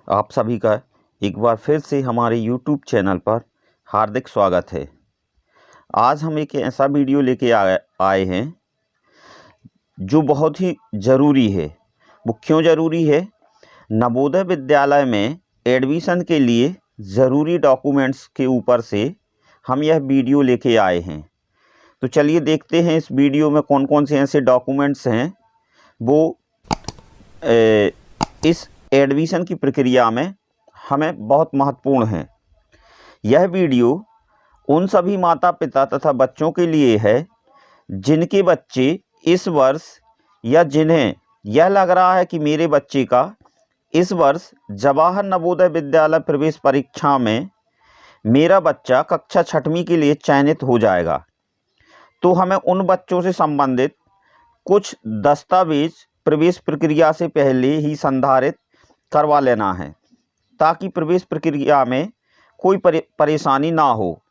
आप सभी का एक बार फिर से हमारे YouTube चैनल पर हार्दिक स्वागत है। आज हम एक ऐसा वीडियो लेके आए हैं जो बहुत ही ज़रूरी है। वो क्यों ज़रूरी है? नवोदय विद्यालय में एडमिशन के लिए ज़रूरी डॉक्यूमेंट्स के ऊपर से हम यह वीडियो लेके आए हैं। तो चलिए देखते हैं इस वीडियो में कौन कौन से ऐसे डॉक्यूमेंट्स हैं वो इस एडमिशन की प्रक्रिया में हमें बहुत महत्वपूर्ण है। यह वीडियो उन सभी माता पिता तथा बच्चों के लिए है जिनके बच्चे इस वर्ष या जिन्हें यह लग रहा है कि मेरे बच्चे का इस वर्ष जवाहर नवोदय विद्यालय प्रवेश परीक्षा में मेरा बच्चा कक्षा 6वीं के लिए चयनित हो जाएगा। तो हमें उन बच्चों से संबंधित कुछ दस्तावेज प्रवेश प्रक्रिया से पहले ही संधारित करवा लेना है ताकि प्रवेश प्रक्रिया में कोई परेशानी ना हो।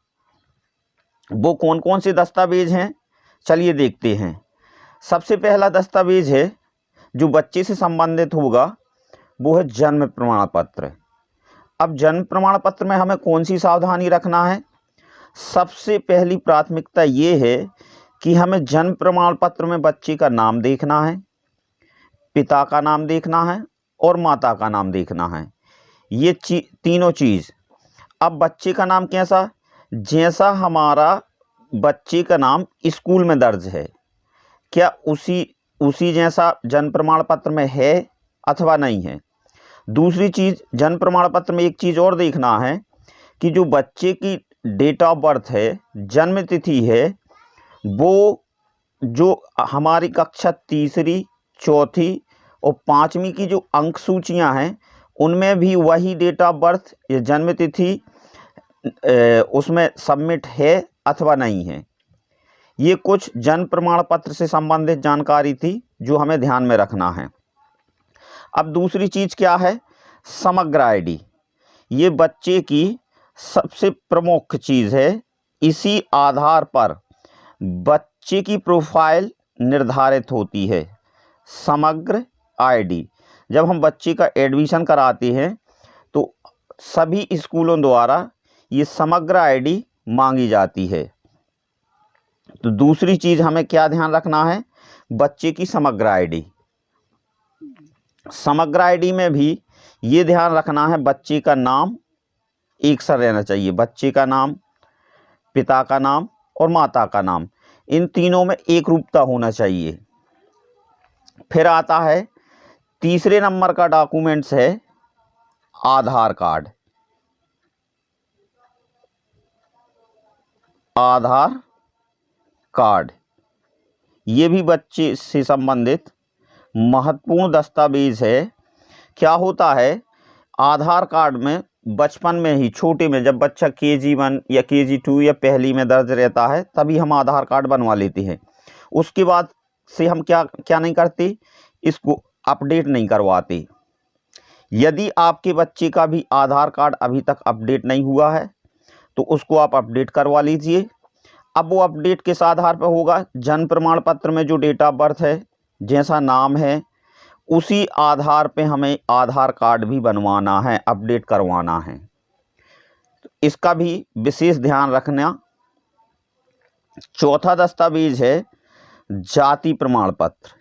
वो कौन कौन से दस्तावेज हैं, चलिए देखते हैं। सबसे पहला दस्तावेज है जो बच्चे से संबंधित होगा, वो है जन्म प्रमाण पत्र। अब जन्म प्रमाण पत्र में हमें कौन सी सावधानी रखना है? सबसे पहली प्राथमिकता ये है कि हमें जन्म प्रमाण पत्र में बच्चे का नाम देखना है, पिता का नाम देखना है और माता का नाम देखना है। ये तीनों चीज़। अब बच्चे का नाम कैसा? जैसा हमारा बच्चे का नाम स्कूल में दर्ज है, क्या उसी जैसा जन्म प्रमाण पत्र में है अथवा नहीं है। दूसरी चीज़, जन्म प्रमाण पत्र में एक चीज़ और देखना है कि जो बच्चे की डेट ऑफ बर्थ है, जन्म तिथि है, वो जो हमारी कक्षा 3री, 4थी और 5वीं की जो अंक सूचियाँ हैं उनमें भी वही डेट ऑफ बर्थ या जन्म तिथि उसमें सबमिट है अथवा नहीं है। ये कुछ जन्म प्रमाण पत्र से संबंधित जानकारी थी जो हमें ध्यान में रखना है। अब दूसरी चीज़ क्या है? समग्र आईडी। ये बच्चे की सबसे प्रमुख चीज़ है। इसी आधार पर बच्चे की प्रोफाइल निर्धारित होती है। समग्र आईडी। जब हम बच्चे का एडमिशन कराते हैं तो सभी स्कूलों द्वारा ये समग्र आईडी मांगी जाती है। तो दूसरी चीज़ हमें क्या ध्यान रखना है? बच्चे की समग्र आईडी। समग्र आईडी में भी ये ध्यान रखना है बच्चे का नाम एक सा रहना चाहिए। बच्चे का नाम, पिता का नाम और माता का नाम, इन तीनों में एक रूपता होना चाहिए। फिर आता है तीसरे नंबर का डॉक्यूमेंट्स है आधार कार्ड। आधार कार्ड ये भी बच्चे से संबंधित महत्वपूर्ण दस्तावेज है। क्या होता है, आधार कार्ड में बचपन में ही, छोटे में, जब बच्चा KG1 या KG2 या पहली में दर्ज रहता है तभी हम आधार कार्ड बनवा लेते हैं। उसके बाद से हम क्या नहीं करते, इसको अपडेट नहीं करवाते। यदि आपके बच्चे का भी आधार कार्ड अभी तक अपडेट नहीं हुआ है तो उसको आप अपडेट करवा लीजिए। अब वो अपडेट किस आधार पर होगा? जन्म प्रमाण पत्र में जो डेट ऑफ बर्थ है, जैसा नाम है, उसी आधार पे हमें आधार कार्ड भी बनवाना है, अपडेट करवाना है। तो इसका भी विशेष ध्यान रखना। चौथा दस्तावेज है जाति प्रमाण पत्र।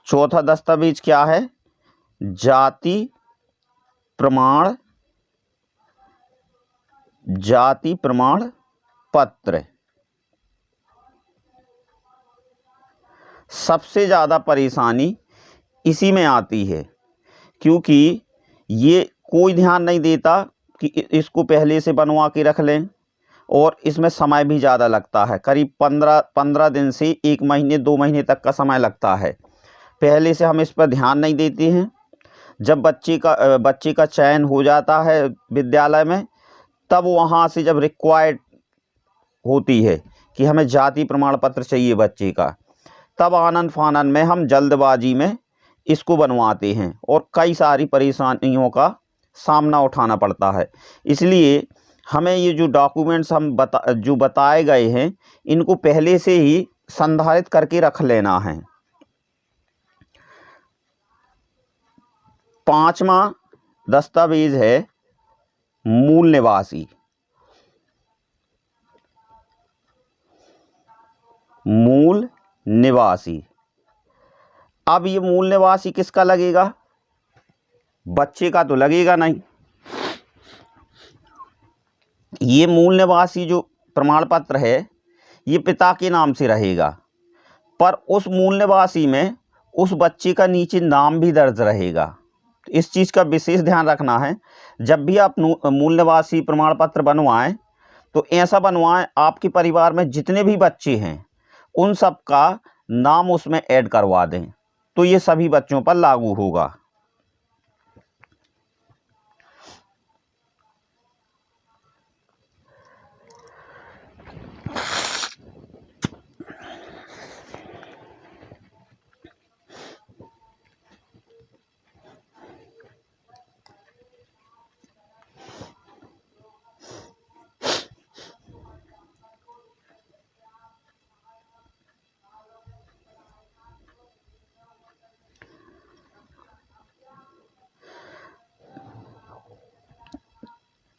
चौथा दस्तावेज क्या है? जाति प्रमाण पत्र। सबसे ज़्यादा परेशानी इसी में आती है क्योंकि ये कोई ध्यान नहीं देता कि इसको पहले से बनवा के रख लें, और इसमें समय भी ज़्यादा लगता है। करीब 15 दिन से 1 महीने 2 महीने तक का समय लगता है। पहले से हम इस पर ध्यान नहीं देते हैं। जब बच्चे का चयन हो जाता है विद्यालय में, तब वहाँ से जब रिक्वायर्ड होती है कि हमें जाति प्रमाण पत्र चाहिए बच्चे का, तब आनन फानन में हम जल्दबाजी में इसको बनवाते हैं और कई सारी परेशानियों का सामना उठाना पड़ता है। इसलिए हमें ये जो डॉक्यूमेंट्स हम जो बताए गए हैं, इनको पहले से ही संधारित करके रख लेना है। 5वां दस्तावेज है मूल निवासी। मूल निवासी। अब ये मूल निवासी किसका लगेगा? बच्चे का तो लगेगा नहीं। ये मूल निवासी जो प्रमाण पत्र है ये पिता के नाम से रहेगा, पर उस मूल निवासी में उस बच्चे का नीचे नाम भी दर्ज रहेगा। तो इस चीज़ का विशेष ध्यान रखना है। जब भी आप मूल निवासी प्रमाण पत्र बनवाएं तो ऐसा बनवाएं आपके परिवार में जितने भी बच्चे हैं उन सब का नाम उसमें ऐड करवा दें, तो ये सभी बच्चों पर लागू होगा।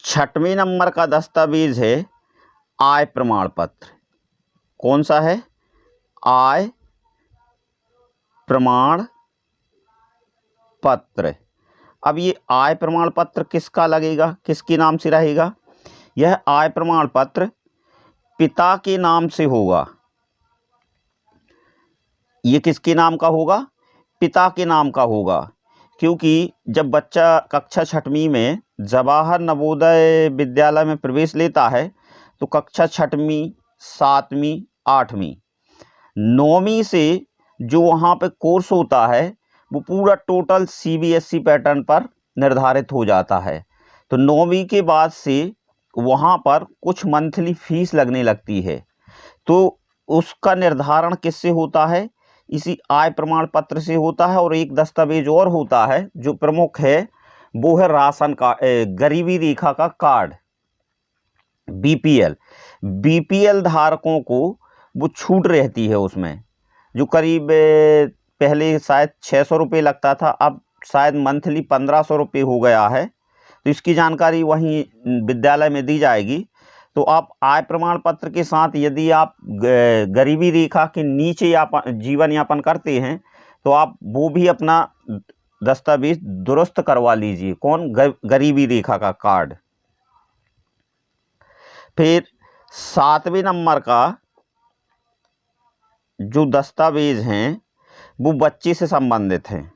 छठवें नंबर का दस्तावेज है आय प्रमाण पत्र। कौन सा है? आय प्रमाण पत्र। अब ये आय प्रमाण पत्र किसका लगेगा, किसके नाम से रहेगा? यह आय प्रमाण पत्र पिता के नाम से होगा। ये किसके नाम का होगा? पिता के नाम का होगा, क्योंकि जब बच्चा कक्षा 6वीं में जवाहर नवोदय विद्यालय में प्रवेश लेता है तो कक्षा 6वीं, 7वीं, 8वीं, 9वीं से जो वहाँ पे कोर्स होता है वो पूरा टोटल CBSE पैटर्न पर निर्धारित हो जाता है। तो 9वीं के बाद से वहाँ पर कुछ मंथली फीस लगने लगती है, तो उसका निर्धारण किससे होता है? इसी आय प्रमाण पत्र से होता है। और एक दस्तावेज और होता है जो प्रमुख है, वो है राशन का गरीबी रेखा का कार्ड, BPL धारकों को वो छूट रहती है उसमें, जो करीब पहले शायद 600 रुपये लगता था, अब शायद मंथली 1500 रुपये हो गया है। तो इसकी जानकारी वहीं विद्यालय में दी जाएगी। तो आप आय प्रमाण पत्र के साथ यदि आप गरीबी रेखा के नीचे जीवन यापन करते हैं तो आप वो भी अपना दस्तावेज दुरुस्त करवा लीजिए। कौन? गरीबी रेखा का कार्ड। फिर 7वें नंबर का जो दस्तावेज हैं वो बच्चे से संबंधित हैं।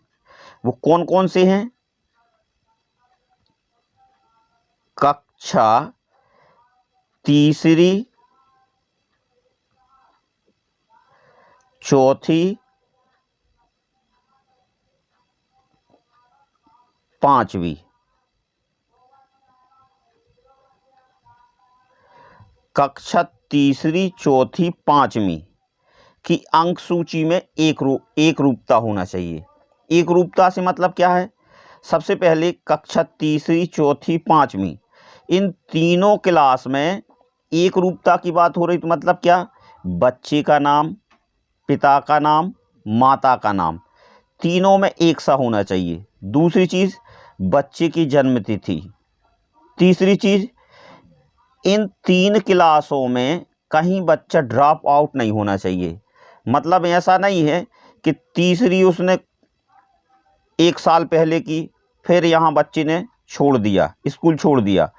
वो कौन कौन से हैं? कक्षा 3री, 4थी, 5वीं। कक्षा 3री, 4थी, 5वीं की अंक सूची में एक रूपता होना चाहिए। एक रूपता से मतलब क्या है? सबसे पहले कक्षा 3री, 4थी, 5वीं इन तीनों क्लास में एक रूपता की बात हो रही, तो मतलब क्या? बच्चे का नाम, पिता का नाम, माता का नाम तीनों में एक सा होना चाहिए। दूसरी चीज़, बच्चे की जन्म तिथि। तीसरी चीज़, इन 3 क्लासों में कहीं बच्चा ड्रॉप आउट नहीं होना चाहिए। मतलब ऐसा नहीं है कि 3री उसने 1 साल पहले की, फिर यहाँ बच्चे ने छोड़ दिया, स्कूल छोड़ दिया,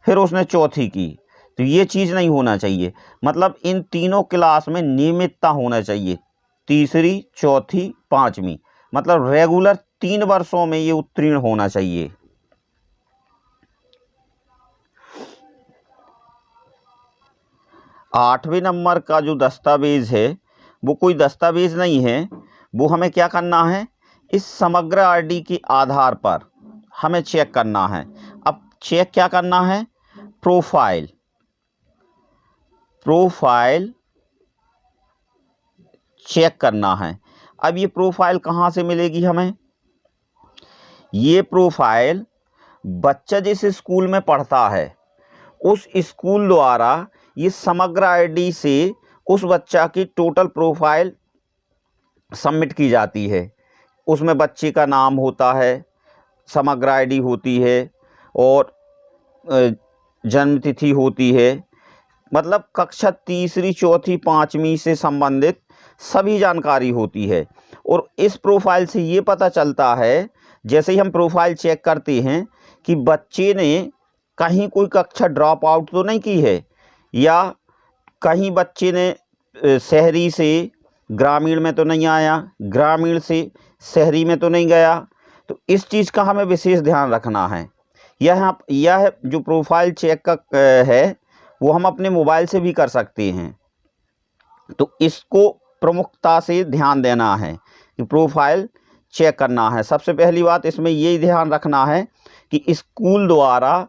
फिर उसने 4थी की, तो ये चीज़ नहीं होना चाहिए। मतलब इन तीनों क्लास में नियमितता होना चाहिए। 3री, 4थी, 5वीं मतलब रेगुलर 3 वर्षों में ये उत्तीर्ण होना चाहिए। आठवें नंबर का जो दस्तावेज है वो कोई दस्तावेज नहीं है, वो हमें क्या करना है? इस समग्र आरडी के आधार पर हमें चेक करना है। अब चेक क्या करना है? प्रोफाइल चेक करना है। अब ये प्रोफाइल कहाँ से मिलेगी हमें? ये प्रोफाइल बच्चा जिस स्कूल में पढ़ता है उस स्कूल द्वारा ये समग्र आईडी से उस बच्चा की टोटल प्रोफाइल सबमिट की जाती है। उसमें बच्चे का नाम होता है, समग्र आईडी होती है और जन्म तिथि होती है, मतलब कक्षा तीसरी, चौथी, पाँचवीं से संबंधित सभी जानकारी होती है। और इस प्रोफाइल से ये पता चलता है, जैसे ही हम प्रोफाइल चेक करते हैं कि बच्चे ने कहीं कोई कक्षा ड्रॉप आउट तो नहीं की है, या कहीं बच्चे ने शहरी से ग्रामीण में तो नहीं आया, ग्रामीण से शहरी में तो नहीं गया। तो इस चीज़ का हमें विशेष ध्यान रखना है। यह जो प्रोफाइल चेक का है वो हम अपने मोबाइल से भी कर सकते हैं। तो इसको प्रमुखता से ध्यान देना है कि प्रोफाइल चेक करना है। सबसे पहली बात इसमें यही ध्यान रखना है कि स्कूल द्वारा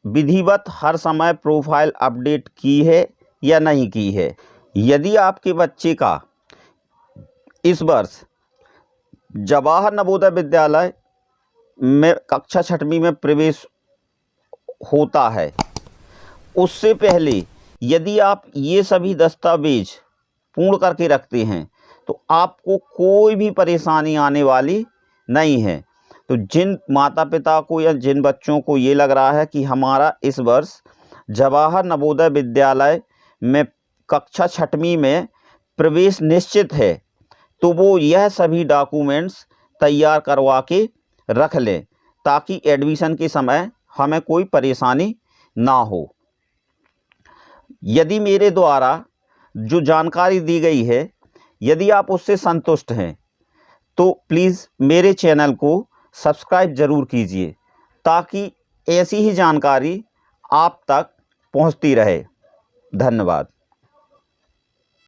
विधिवत हर समय प्रोफाइल अपडेट की है या नहीं की है। यदि आपके बच्चे का इस वर्ष जवाहर नवोदय विद्यालय में कक्षा 6वीं में प्रवेश होता है, उससे पहले यदि आप ये सभी दस्तावेज पूर्ण करके रखते हैं तो आपको कोई भी परेशानी आने वाली नहीं है। तो जिन माता पिता को या जिन बच्चों को ये लग रहा है कि हमारा इस वर्ष जवाहर नवोदय विद्यालय में कक्षा 6वीं में प्रवेश निश्चित है, तो वो यह सभी डॉक्यूमेंट्स तैयार करवा के रख लें, ताकि एडमिशन के समय हमें कोई परेशानी ना हो। यदि मेरे द्वारा जो जानकारी दी गई है, यदि आप उससे संतुष्ट हैं तो प्लीज़ मेरे चैनल को सब्सक्राइब ज़रूर कीजिए, ताकि ऐसी ही जानकारी आप तक पहुंचती रहे। धन्यवाद।